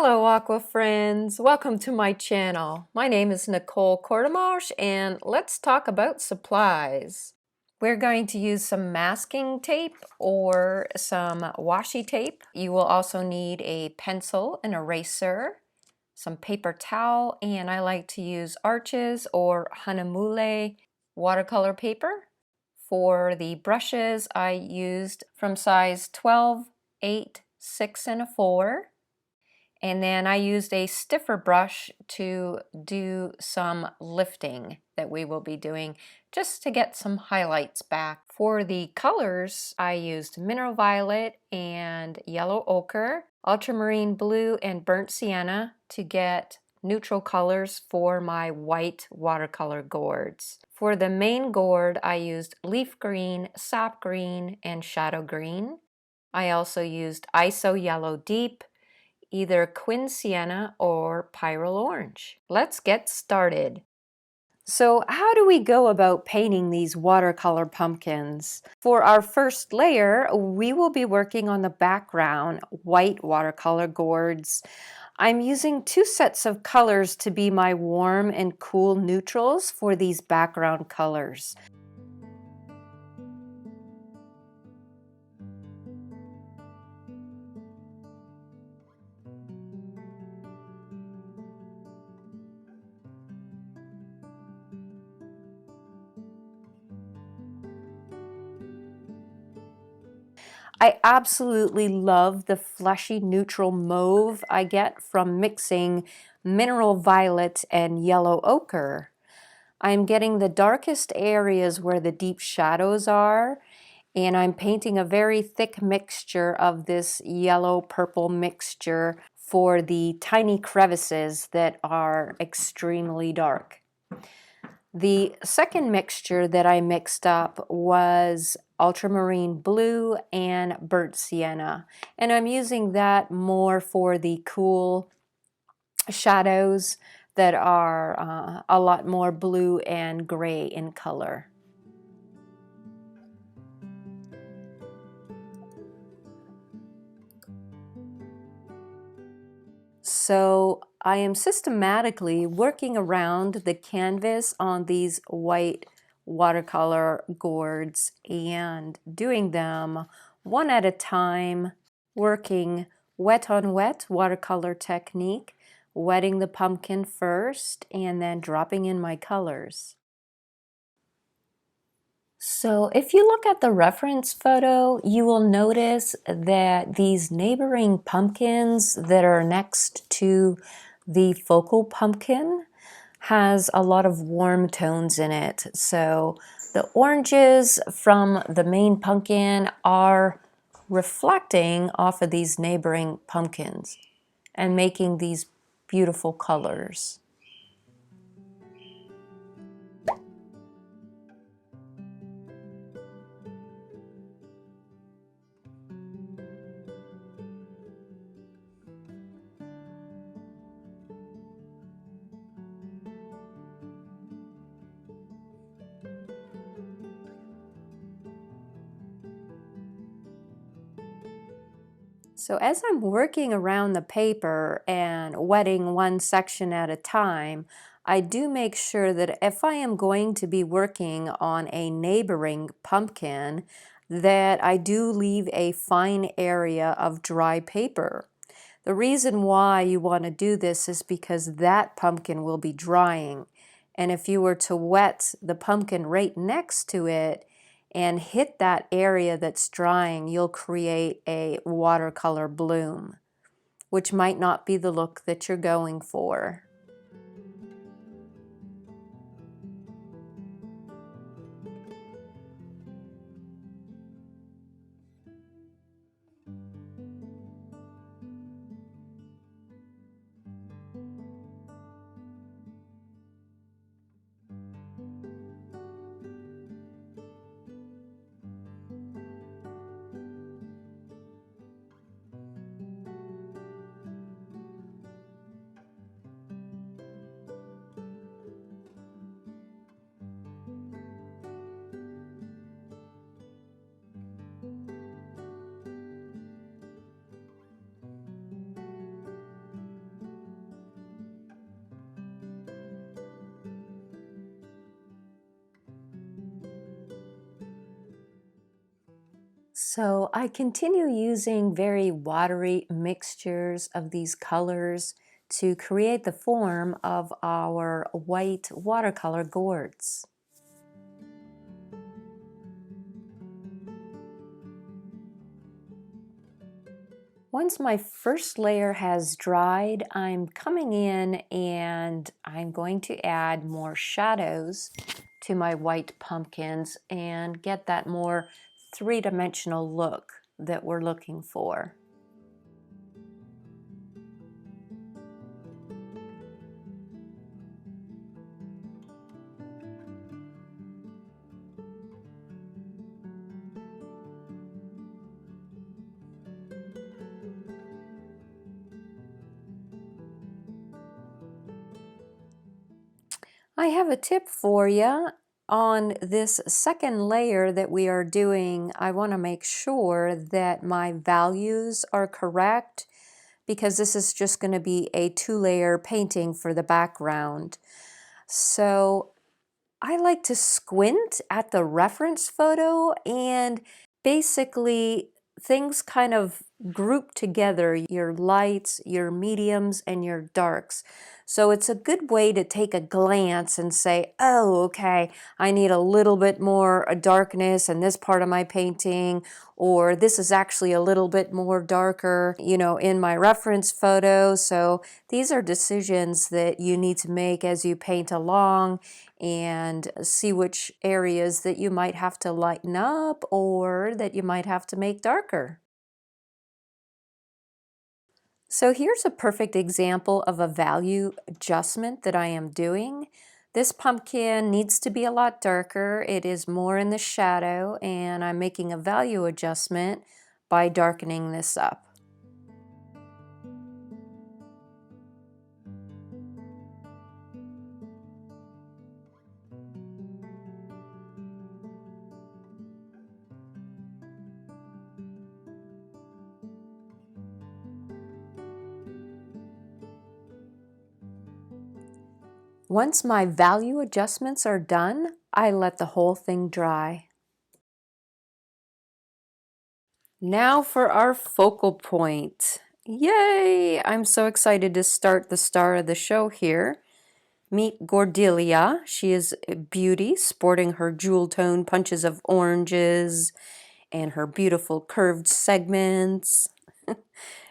Hello aqua friends, welcome to my channel. My name is Nicole and let's talk about supplies. We're going to use some masking tape or some washi tape. You will also need a pencil, an eraser, some paper towel, and I like to use Arches or Hanamule watercolor paper. For the brushes, I used from size 12, 8, 6, and a 4. And then I used a stiffer brush to do some lifting that we will be doing just to get some highlights back. For the colors, I used mineral violet and yellow ochre, ultramarine blue, and burnt sienna to get neutral colors for my white watercolor gourds. For the main gourd, I used leaf green, sap green, and shadow green. I also used ISO yellow deep, either Quin Sienna or Pyrrole Orange. Let's get started. So how do we go about painting these watercolor pumpkins? For our first layer, we will be working on the background, white watercolor gourds. I'm using 2 sets of colors to be my warm and cool neutrals for these background colors. I absolutely love the fleshy neutral mauve I get from mixing mineral violet and yellow ochre. I'm getting the darkest areas where the deep shadows are, and I'm painting a very thick mixture of this yellow-purple mixture for the tiny crevices that are extremely dark. The second mixture that I mixed up was ultramarine blue and burnt sienna, and I'm using that more for the cool shadows that are a lot more blue and gray in color. So I am systematically working around the canvas on these white watercolor gourds and doing them one at a time, working wet on wet watercolor technique, wetting the pumpkin first and then dropping in my colors. So if you look at the reference photo, you will notice that these neighboring pumpkins that are next to the focal pumpkin has a lot of warm tones in it. So the oranges from the main pumpkin are reflecting off of these neighboring pumpkins and making these beautiful colors. So as I'm working around the paper and wetting one section at a time, I do make sure that if I am going to be working on a neighboring pumpkin, that I do leave a fine area of dry paper. The reason why you want to do this is because that pumpkin will be drying. And if you were to wet the pumpkin right next to it, and hit that area that's drying, you'll create a watercolor bloom, which might not be the look that you're going for. So I continue using very watery mixtures of these colors to create the form of our white watercolor gourds. Once my first layer has dried, I'm coming in and I'm going to add more shadows to my white pumpkins and get that more three-dimensional look that we're looking for. I have a tip for you. On this second layer that we are doing, I want to make sure that my values are correct because this is just going to be a two-layer painting for the background. So I like to squint at the reference photo, and basically things kind of group together, your lights, your mediums, and your darks. So it's a good way to take a glance and say, oh, okay, I need a little bit more darkness in this part of my painting, or this is actually a little bit more darker, in my reference photo. So these are decisions that you need to make as you paint along and see which areas that you might have to lighten up or that you might have to make darker. So here's a perfect example of a value adjustment that I am doing. This pumpkin needs to be a lot darker. It is more in the shadow, and I'm making a value adjustment by darkening this up. Once my value adjustments are done, I let the whole thing dry. Now for our focal point. Yay! I'm so excited to start the star of the show here. Meet Gordelia. She is a beauty, sporting her jewel tone punches of oranges and her beautiful curved segments.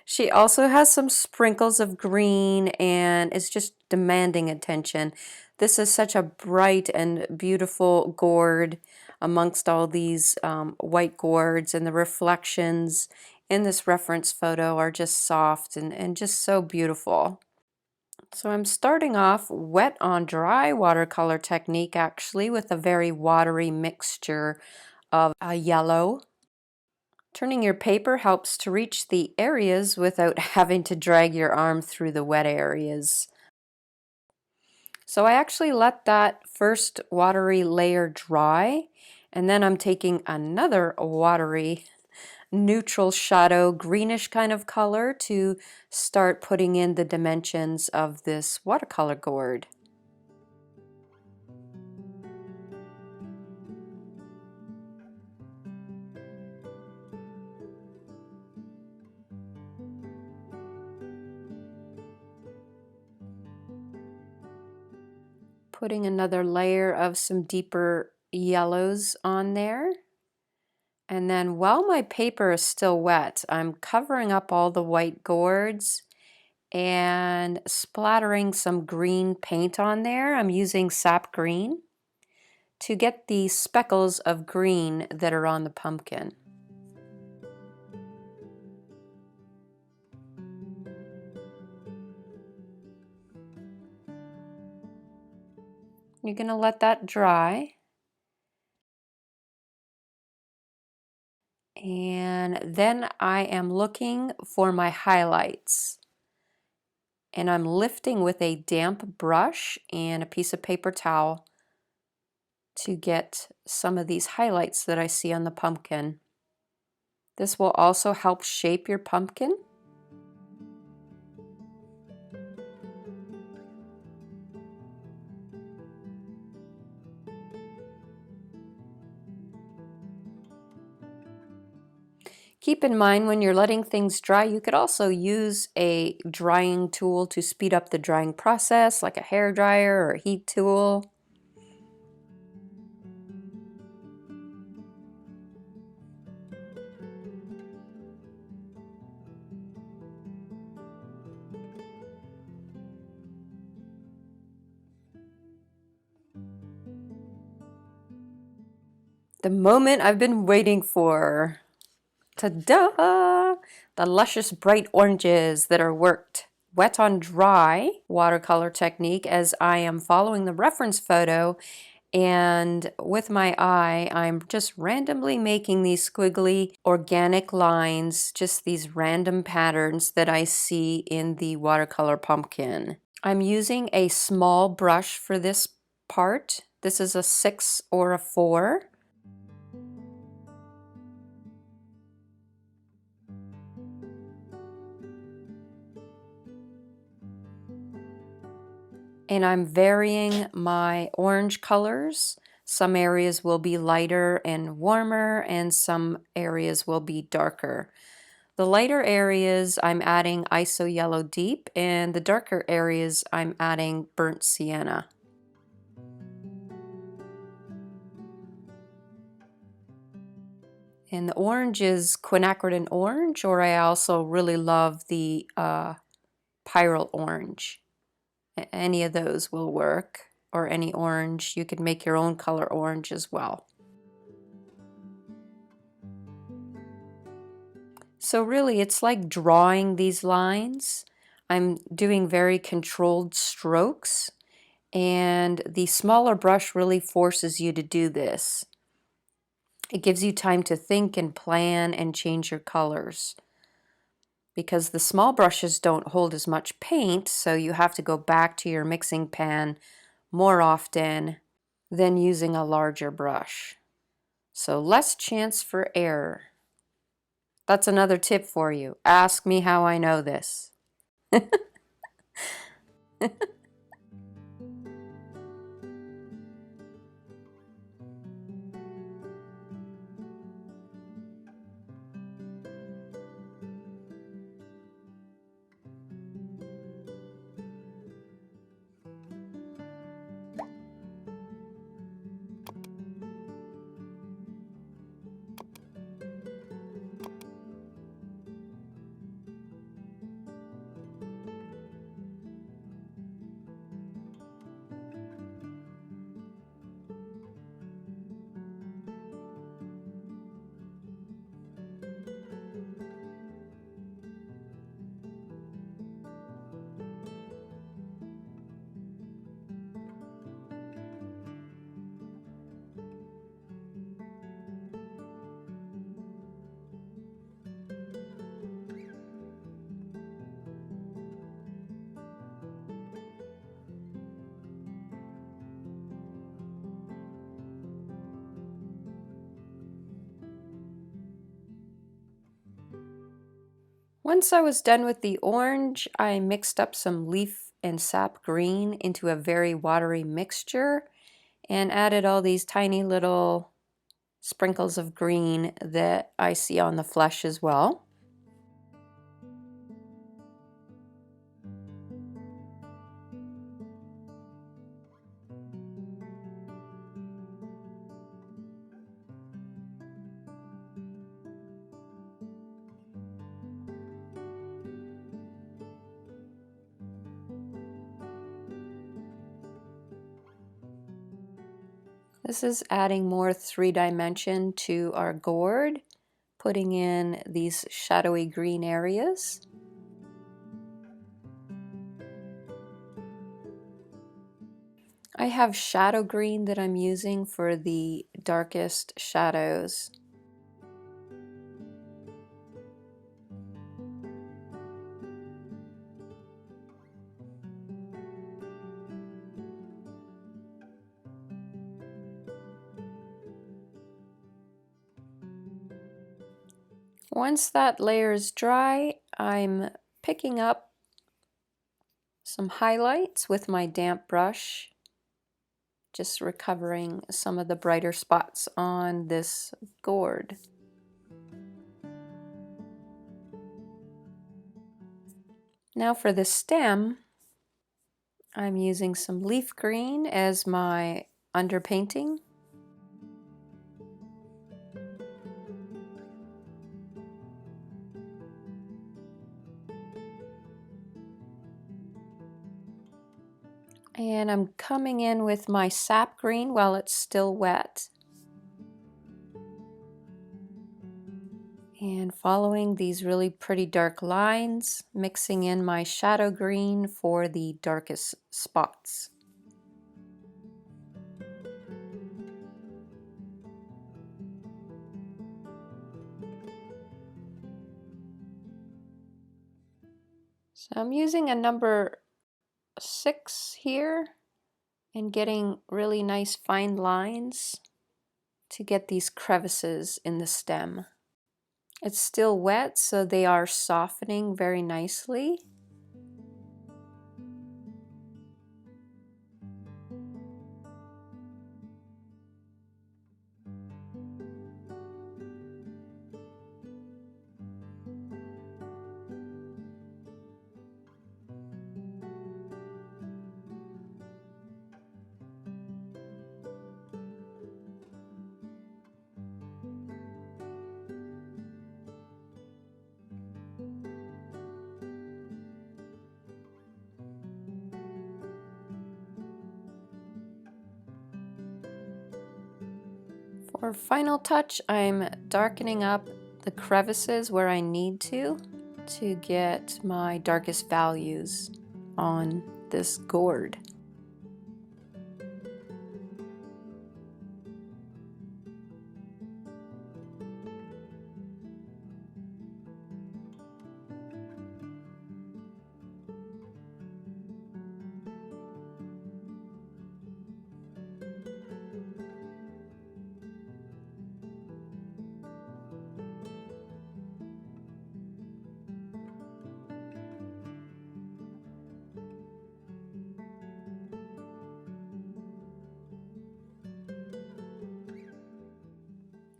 She also has some sprinkles of green and is just demanding attention. This is such a bright and beautiful gourd amongst all these white gourds, and the reflections in this reference photo are just soft and just so beautiful. So I'm starting off wet on dry watercolor technique, actually, with a very watery mixture of a yellow. Turning your paper helps to reach the areas without having to drag your arm through the wet areas. So I actually let that first watery layer dry, and then I'm taking another watery neutral shadow, greenish kind of color to start putting in the dimensions of this watercolor gourd. Putting another layer of some deeper yellows on there. And then while my paper is still wet, I'm covering up all the white gourds and splattering some green paint on there. I'm using sap green to get the speckles of green that are on the pumpkin. You're going to let that dry. And then I am looking for my highlights. And I'm lifting with a damp brush and a piece of paper towel to get some of these highlights that I see on the pumpkin. This will also help shape your pumpkin. Keep in mind when you're letting things dry, you could also use a drying tool to speed up the drying process, like a hair dryer or a heat tool. The moment I've been waiting for. Ta-da! The luscious bright oranges that are worked wet on dry watercolor technique, as I am following the reference photo, and with my eye I'm just randomly making these squiggly organic lines, just these random patterns that I see in the watercolor pumpkin. I'm using a small brush for this part. This is a 6 or a 4. And I'm varying my orange colors. Some areas will be lighter and warmer, and some areas will be darker. The lighter areas I'm adding ISO Yellow Deep, and the darker areas I'm adding Burnt Sienna. And the orange is quinacridone orange, or I also really love the pyrrole orange. Any of those will work, or any orange. You could make your own color orange as well. So really it's like drawing these lines. I'm doing very controlled strokes, and the smaller brush really forces you to do this. It gives you time to think and plan and change your colors, because the small brushes don't hold as much paint, so you have to go back to your mixing pan more often than using a larger brush. So less chance for error. That's another tip for you. Ask me how I know this. Once I was done with the orange, I mixed up some leaf and sap green into a very watery mixture and added all these tiny little sprinkles of green that I see on the flesh as well. This is adding more 3-dimension to our gourd, putting in these shadowy green areas. I have shadow green that I'm using for the darkest shadows. Once that layer is dry, I'm picking up some highlights with my damp brush, just recovering some of the brighter spots on this gourd. Now for the stem, I'm using some leaf green as my underpainting. And I'm coming in with my sap green while it's still wet. And following these really pretty dark lines, mixing in my shadow green for the darkest spots. So I'm using a number 6 here and getting really nice fine lines to get these crevices in the stem. It's still wet, so they are softening very nicely. For final touch, I'm darkening up the crevices where I need to get my darkest values on this gourd.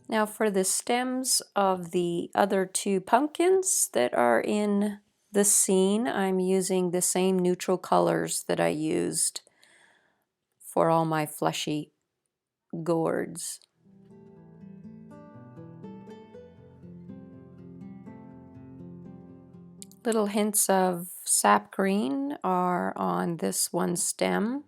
Now for the stems of the other 2 pumpkins that are in the scene, I'm using the same neutral colors that I used for all my fleshy gourds. Little hints of sap green are on this one stem.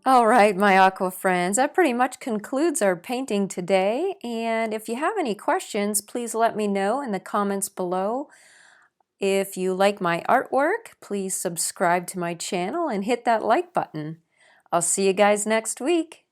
All right, my aqua friends, that pretty much concludes our painting today. And if you have any questions, please let me know in the comments below. If you like my artwork, please subscribe to my channel and hit that like button. I'll see you guys next week.